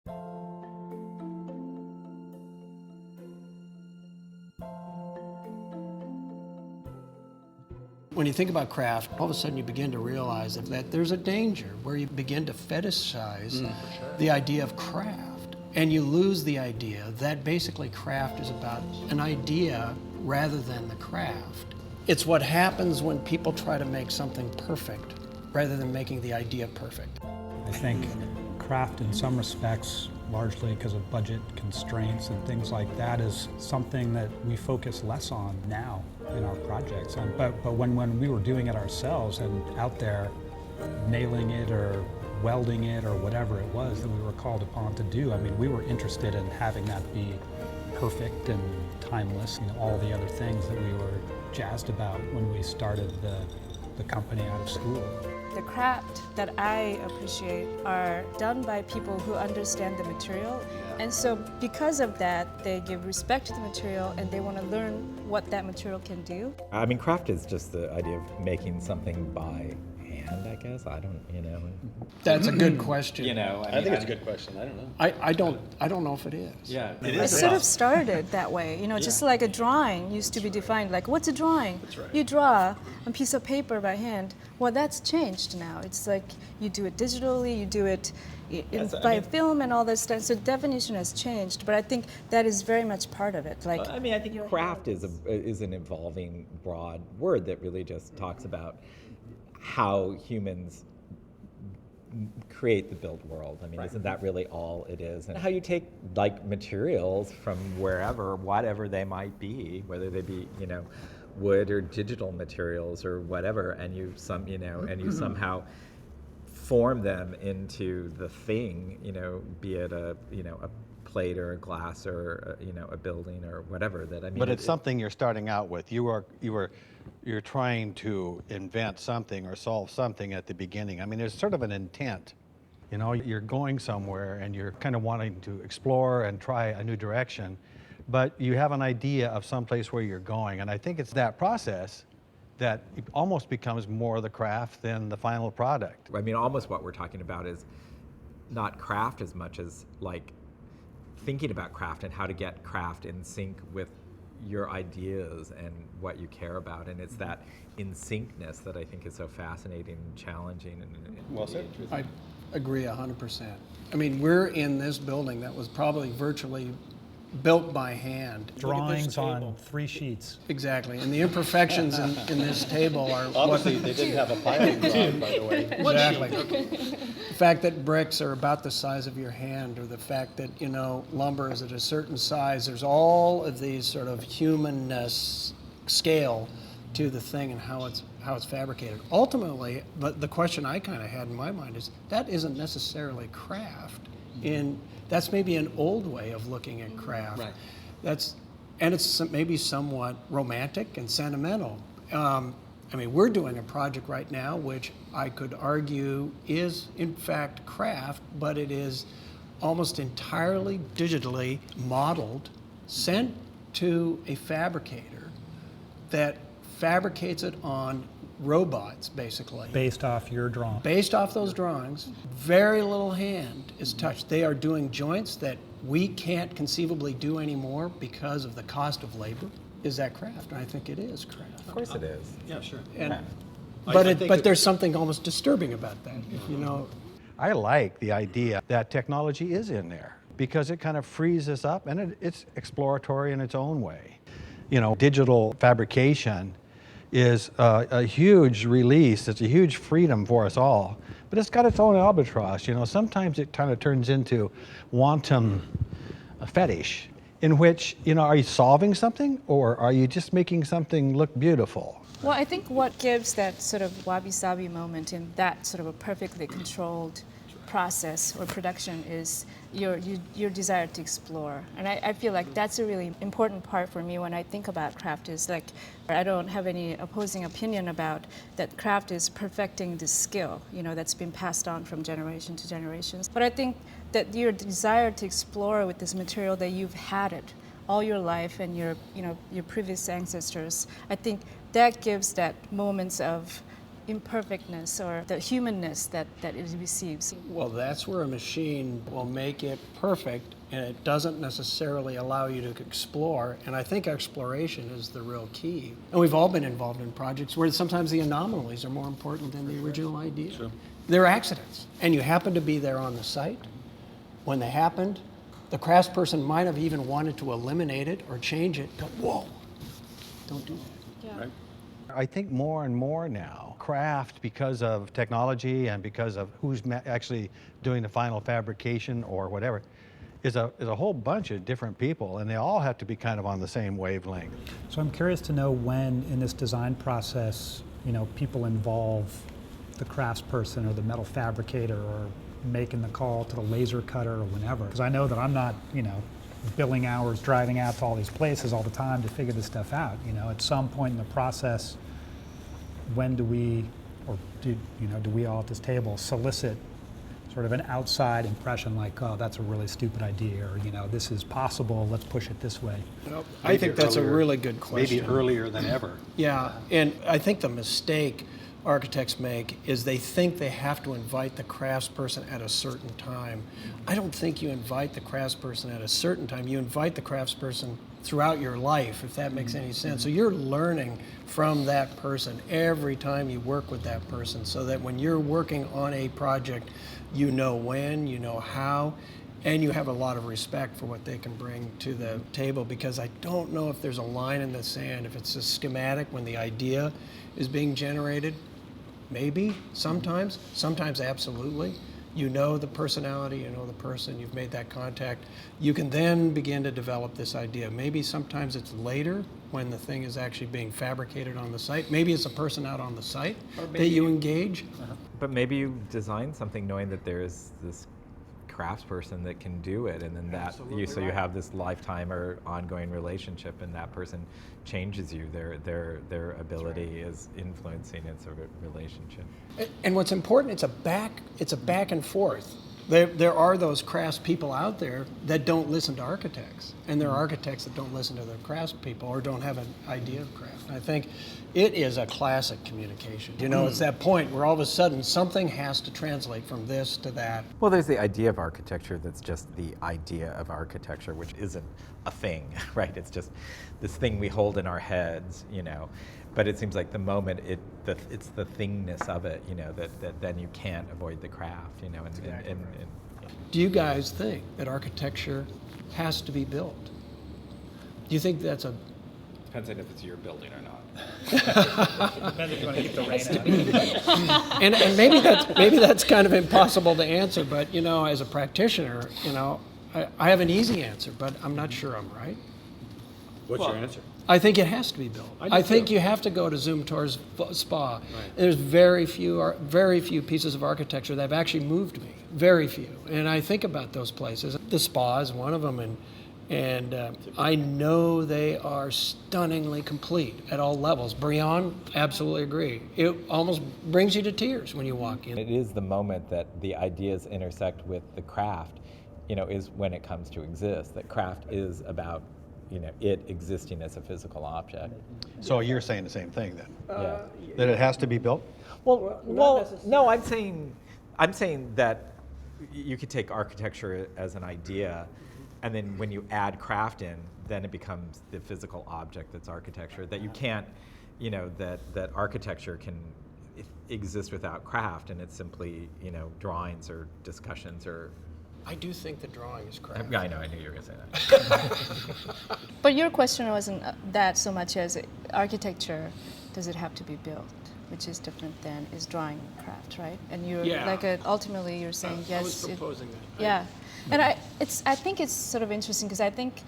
When you think about craft, all of a sudden you begin to realize that there's a danger where you begin to fetishize the idea of craft. And you lose the idea that basically craft is about an idea rather than the craft. It's what happens when people try to make something perfect rather than making the idea perfect. I think craft in some respects, largely because of budget constraints and things like that, is something that we focus less on now in our projects. But when we were doing it ourselves and out there nailing it or welding it or whatever it was that we were called upon to do, I mean, we were interested in having that be perfect and timeless, all the other things that we were jazzed about when we started the company out of school. The craft that I appreciate are done by people who understand the material. And so because of that, they give respect to the material and they want to learn what that material can do. I mean, craft is just the idea of making something by hand, I guess. I don't, That's a good question. I think it's a good question. I don't know. I don't know if it is. Yeah, It sort of started that way, just like a drawing used to be defined, like, what's a drawing? That's right. You draw a piece of paper by hand. Well, that's changed now. It's like you do it digitally, you do it by film and all this stuff. So the definition has changed, but I think that is very much part of it. Like, I think craft is an evolving, broad word that really just talks about how humans create the built world. I mean, Isn't that really all it is? And how you take materials from wherever, whatever they might be, whether they be, wood or digital materials or whatever, and you somehow form them into the thing, be it a plate or a glass or a building or whatever. But it's something you're starting out with. You're trying to invent something or solve something at the beginning. I mean, there's sort of an intent. You're going somewhere and you're kind of wanting to explore and try a new direction, but you have an idea of someplace where you're going. And I think it's that process that it almost becomes more the craft than the final product. I mean, almost what we're talking about is not craft as much as thinking about craft and how to get craft in sync with your ideas and what you care about, and it's that in syncness that I think is so fascinating and challenging. Well said. I agree 100%. I mean, we're in this building that was probably virtually built by hand. Drawings on 3 sheets. Exactly, and the imperfections in this table are Obviously, they didn't have a piling drive, by the way. Exactly. The fact that bricks are about the size of your hand, or the fact that lumber is at a certain size. There's all of these sort of humanness scale to the thing and how it's fabricated. Ultimately, but the question I kind of had in my mind is that isn't necessarily craft. That's maybe an old way of looking at craft. Right. It's maybe somewhat romantic and sentimental. We're doing a project right now which I could argue is in fact craft, but it is almost entirely digitally modeled, sent to a fabricator that fabricates it on robots, basically. Based off your drawing. Based off those drawings, very little hand is touched. They are doing joints that we can't conceivably do anymore because of the cost of labor. Is that craft? I think it is craft. Of course it is. Yeah, sure. But there's something almost disturbing about that, I like the idea that technology is in there because it kind of frees us up and it's exploratory in its own way. Digital fabrication is a huge release. It's a huge freedom for us all, but it's got its own albatross. Sometimes it kind of turns into wanton fetish, in which, are you solving something or are you just making something look beautiful? Well, I think what gives that sort of wabi-sabi moment in that sort of a perfectly controlled process or production is your desire to explore. And I feel like that's a really important part for me when I think about craft. Is like, I don't have any opposing opinion about that craft is perfecting the skill, that's been passed on from generation to generations. But I think that your desire to explore with this material, that you've had it all your life and your previous ancestors, I think that gives that moments of imperfectness or the humanness that it receives. Well, that's where a machine will make it perfect, and it doesn't necessarily allow you to explore. And I think exploration is the real key. And we've all been involved in projects where sometimes the anomalies are more important than the original idea. Sure. They're accidents, and you happen to be there on the site when they happened. The craftsperson might have even wanted to eliminate it or change it. Go, whoa, don't do that. Yeah. Right. I think more and more now, craft, because of technology and because of who's actually doing the final fabrication or whatever, is a whole bunch of different people, and they all have to be kind of on the same wavelength. So I'm curious to know when in this design process, people involve the craftsperson or the metal fabricator or making the call to the laser cutter or whenever. Because I know that I'm not, billing hours driving out to all these places all the time to figure this stuff out. At some point in the process, when do we, or do we all at this table solicit sort of an outside impression like, oh, that's a really stupid idea, or this is possible, let's push it this way? Well, I think that's a really good question. Maybe earlier than ever. Yeah, and I think the mistake architects make is they think they have to invite the craftsperson at a certain time. I don't think you invite the craftsperson at a certain time. You invite the craftsperson throughout your life, if that makes any sense. So you're learning from that person every time you work with that person, so that when you're working on a project, you know when, you know how, and you have a lot of respect for what they can bring to the table, because I don't know if there's a line in the sand. If it's a schematic when the idea is being generated, maybe, sometimes absolutely. You know the personality, you know the person, you've made that contact. You can then begin to develop this idea. Maybe sometimes it's later when the thing is actually being fabricated on the site. Maybe it's a person out on the site that you engage. But maybe you design something knowing that there's this craftsperson that can do it, and then so you have this lifetime or ongoing relationship, and that person changes you. Their ability is influencing its relationship. And what's important, it's a back and forth. There are those crafts people out there that don't listen to architects, and there are architects that don't listen to their crafts people or don't have an idea of craft. And I think it is a classic communication. It's that point where all of a sudden something has to translate from this to that. Well, there's the idea of architecture that's just the idea of architecture, which isn't a thing, right? It's just this thing we hold in our heads, But it seems like the moment it's the thingness of it, that then you can't avoid the craft, and Do you guys think that architecture has to be built? Do you think that's a... Depends on if it's your building or not. Depends if you want to keep the rain out. and maybe that's kind of impossible to answer, but as a practitioner, I have an easy answer, but I'm not sure I'm right. What's your answer? I think it has to be built. I think you have to go to Zumthor's spa. Right. There's very few pieces of architecture that have actually moved me. Very few. And I think about those places. The spa is one of them, and I know they are stunningly complete at all levels. Brion, absolutely agree. It almost brings you to tears when you walk in. It is the moment that the ideas intersect with the craft, is when it comes to exist. That craft is about it existing as a physical object. So you're saying the same thing then? Yeah. That it has to be built? Well, no, I'm saying that you could take architecture as an idea, and then when you add craft in, then it becomes the physical object that's architecture. That you can't, that architecture can exist without craft, and it's simply, drawings or discussions or... I do think the drawing is craft. I know, I knew you were going to say that. But your question wasn't that so much as architecture, does it have to be built? Which is different than is drawing craft, right? And you're ultimately you're saying yes. I was proposing that. Yeah, and I think it's sort of interesting because I think,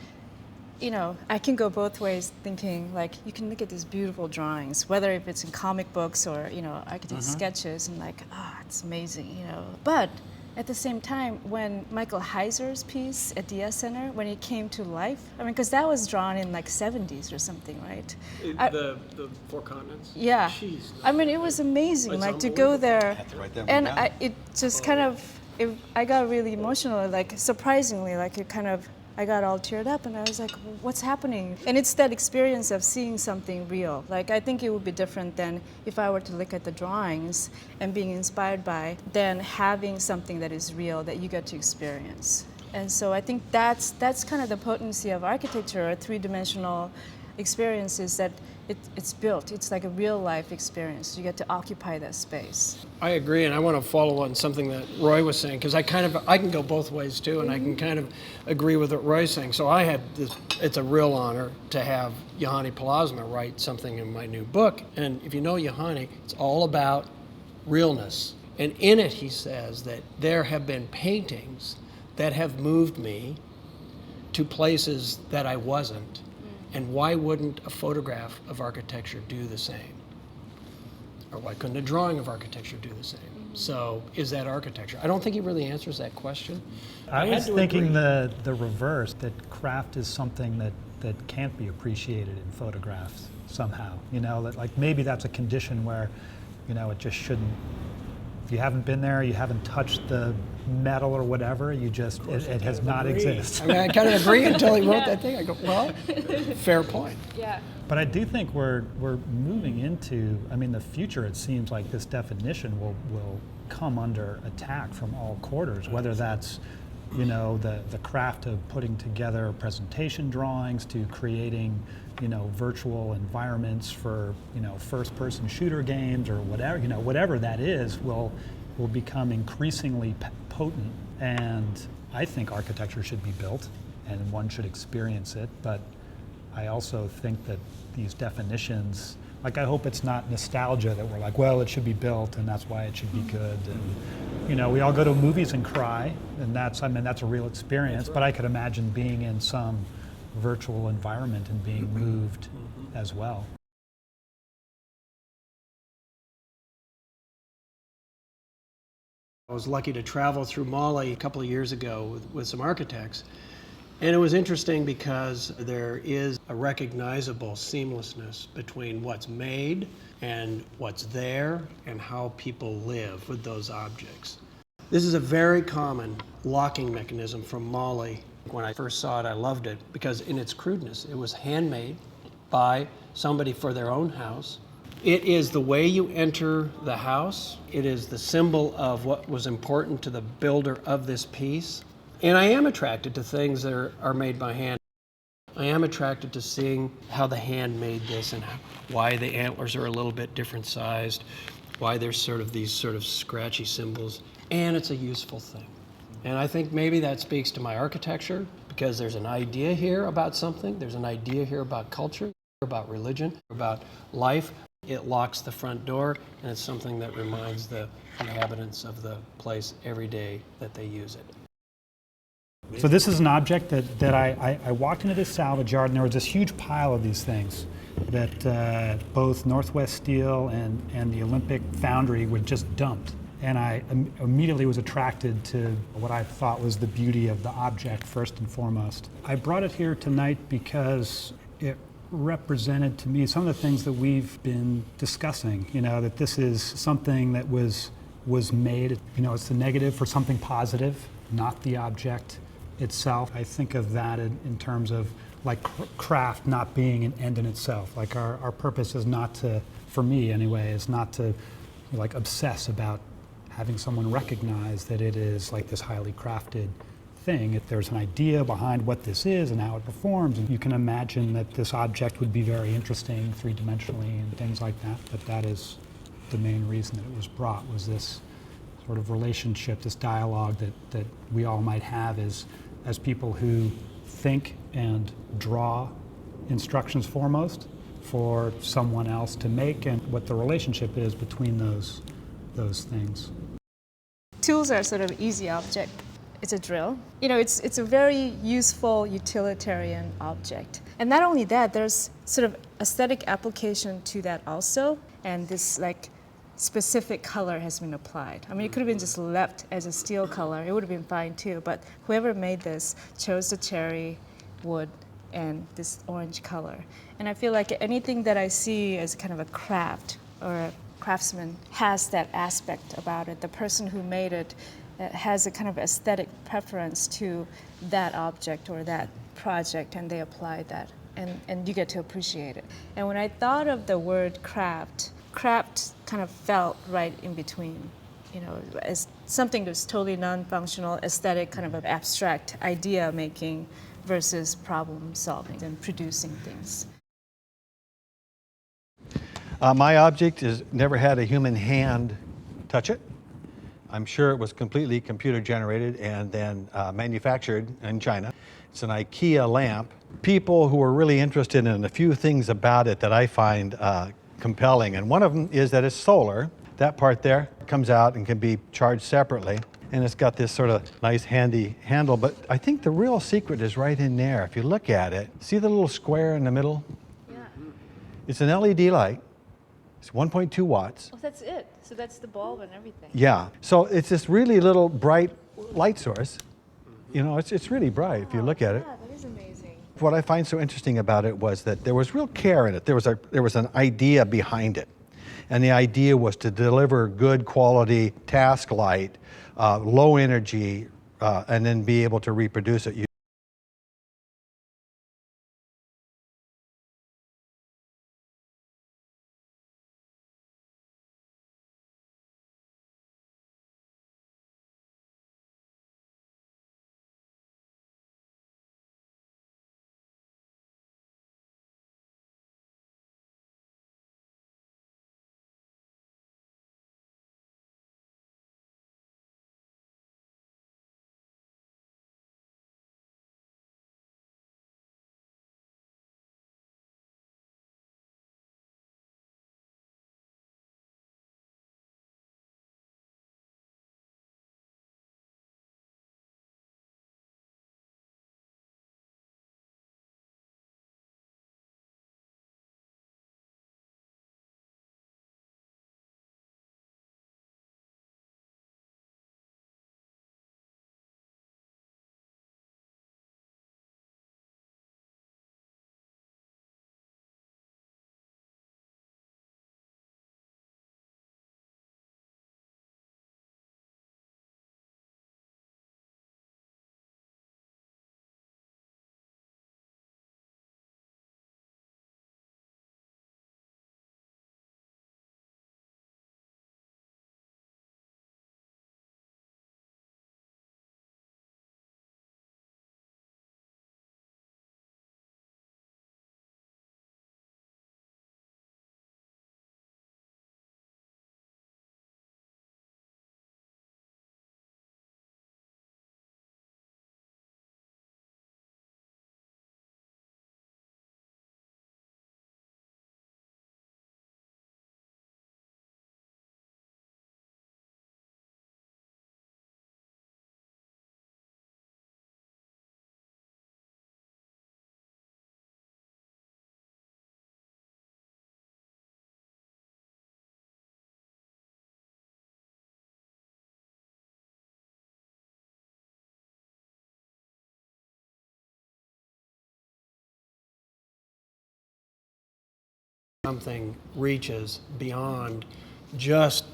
I can go both ways thinking like you can look at these beautiful drawings, whether if it's in comic books or architect sketches, and like it's amazing, but at the same time, when Michael Heiser's piece at the S Center, when it came to life, because that was drawn in like 70s or something, right? The Four Continents? Yeah. Jeez, it was amazing, It's like to go there. write that one And down. it just kind of, I got really emotional, like surprisingly, like it kind of I got all teared up and I was like, what's happening? And it's that experience of seeing something real. Like, I think it would be different than if I were to look at the drawings and being inspired by, than having something that is real that you get to experience. And so I think that's kind of the potency of architecture, a three-dimensional experience, is that it's built. It's like a real life experience. You get to occupy that space. I agree, and I want to follow on something that Roy was saying, because I can go both ways too, and I can kind of agree with what Roy's saying. So I had this, it's a real honor to have Juhani Pallasmaa write something in my new book. And if you know Juhani, it's all about realness. And in it he says that there have been paintings that have moved me to places that I wasn't. And why wouldn't a photograph of architecture do the same? Or why couldn't a drawing of architecture do the same? So is that architecture? I don't think he really answers that question. I had was to thinking agree. the reverse, that craft is something that can't be appreciated in photographs somehow. You know, that like maybe that's a condition where, you know, it just shouldn't, if you haven't been there, you haven't touched the metal or whatever, you just, it has not exist. I mean, I kind of agree until he wrote that thing. I go, well, fair point. Yeah. But I do think we're moving into, I mean, the future, it seems like this definition will come under attack from all quarters, whether that's, you know, the craft of putting together presentation drawings to creating, you know, virtual environments for, you know, first-person shooter games or whatever, you know, whatever that is will become increasingly potent. And I think architecture should be built and one should experience it, but I also think that these definitions, like I hope it's not nostalgia that we're like, well, it should be built and that's why it should be good. And, you know, we all go to movies and cry, and that's, I mean, that's a real experience, but I could imagine being in some virtual environment and being moved as well. I was lucky to travel through Mali a couple of years ago with some architects. And it was interesting because there is a recognizable seamlessness between what's made and what's there and how people live with those objects. This is a very common locking mechanism from Mali. When I first saw it, I loved it because in its crudeness, it was handmade by somebody for their own house. It is the way you enter the house. It is the symbol of what was important to the builder of this piece. And I am attracted to things that are made by hand. I am attracted to seeing how the hand made this and why the antlers are a little bit different sized, why there's sort of these sort of scratchy symbols, and it's a useful thing. And I think maybe that speaks to my architecture because there's an idea here about something, there's an idea here about culture, about religion, about life. It locks the front door, and it's something that reminds the inhabitants of the place every day that they use it. So this is an object that I walked into this salvage yard, and there was this huge pile of these things that both Northwest Steel and the Olympic Foundry were just dumped. And I immediately was attracted to what I thought was the beauty of the object first and foremost. I brought it here tonight because it represented to me some of the things that we've been discussing, you know, that this is something that was made, you know, it's the negative for something positive, not the object itself. I think of that in terms of like craft not being an end in itself. Like our purpose is not to, for me anyway, is not to like obsess about having someone recognize that it is like this highly crafted thing. If there's an idea behind what this is and how it performs, and you can imagine that this object would be very interesting three-dimensionally and things like that, but that is the main reason that it was brought, was this sort of relationship, this dialogue that we all might have as people who think and draw instructions foremost for someone else to make, and what the relationship is between those things. Tools are sort of easy object. It's a drill. You know, it's a very useful utilitarian object. And not only that, there's sort of aesthetic application to that also, and this like specific color has been applied. I mean, it could have been just left as a steel color. It would have been fine too, but whoever made this chose the cherry wood and this orange color. And I feel like anything that I see as kind of a craft or a craftsman has that aspect about it. The person who made it has a kind of aesthetic preference to that object or that project, and they apply that, and you get to appreciate it. And when I thought of the word craft kind of felt right in between, as something that's totally non-functional, aesthetic, kind of an abstract idea making versus problem solving and producing things. My object has never had a human hand touch it. I'm sure it was completely computer generated and then manufactured in China. It's an IKEA lamp. People who are really interested in a few things about it that I find compelling, and one of them is that it's solar. That part there comes out and can be charged separately, and it's got this sort of nice handy handle, but I think the real secret is right in there. If you look at it, see the little square in the middle? Yeah. It's an LED light. It's 1.2 watts. Oh, that's it. So that's the bulb and everything. Yeah, so it's this really little bright light source. It's really bright if you look at it. Yeah, that is amazing. What I find so interesting about it was that there was real care in it. There was an idea behind it. And the idea was to deliver good quality task light, low energy, and then be able to reproduce it. Something reaches beyond just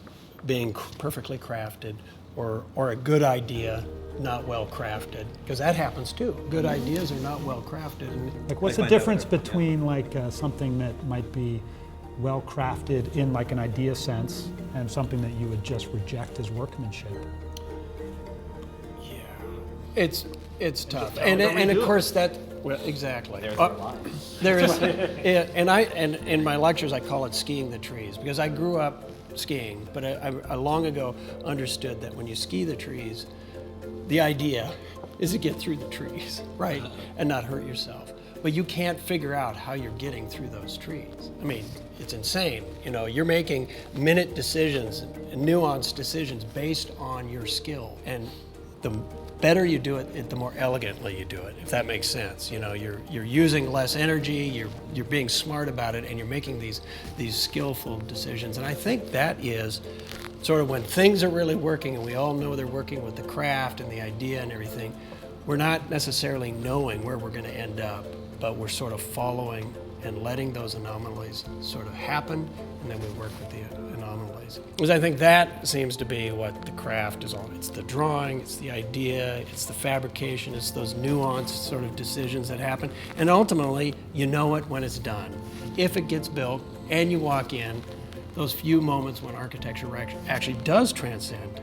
being perfectly crafted or a good idea not well crafted, because that happens too. Good ideas are not well crafted. Like, what's the difference between something that might be well crafted in like an idea sense and something that you would just reject as workmanship? Yeah, it's tough, and of course that. Well, exactly. There is, and in my lectures I call it skiing the trees, because I grew up skiing, but I long ago understood that when you ski the trees, the idea is to get through the trees, right, and not hurt yourself. But you can't figure out how you're getting through those trees. I mean, it's insane. You're making minute decisions and nuanced decisions based on your skill, and the better you do it, the more elegantly you do it, if that makes sense. You're using less energy, you're being smart about it, and you're making these skillful decisions. And I think that is sort of when things are really working, and we all know they're working with the craft and the idea and everything, we're not necessarily knowing where we're going to end up, but we're sort of following and letting those anomalies sort of happen, and then we work with the anomaly. place. Because I think that seems to be what the craft is all. It's the drawing, it's the idea, it's the fabrication, it's those nuanced sort of decisions that happen. And ultimately, you know it when it's done. If it gets built and you walk in, those few moments when architecture actually does transcend,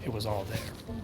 it was all there.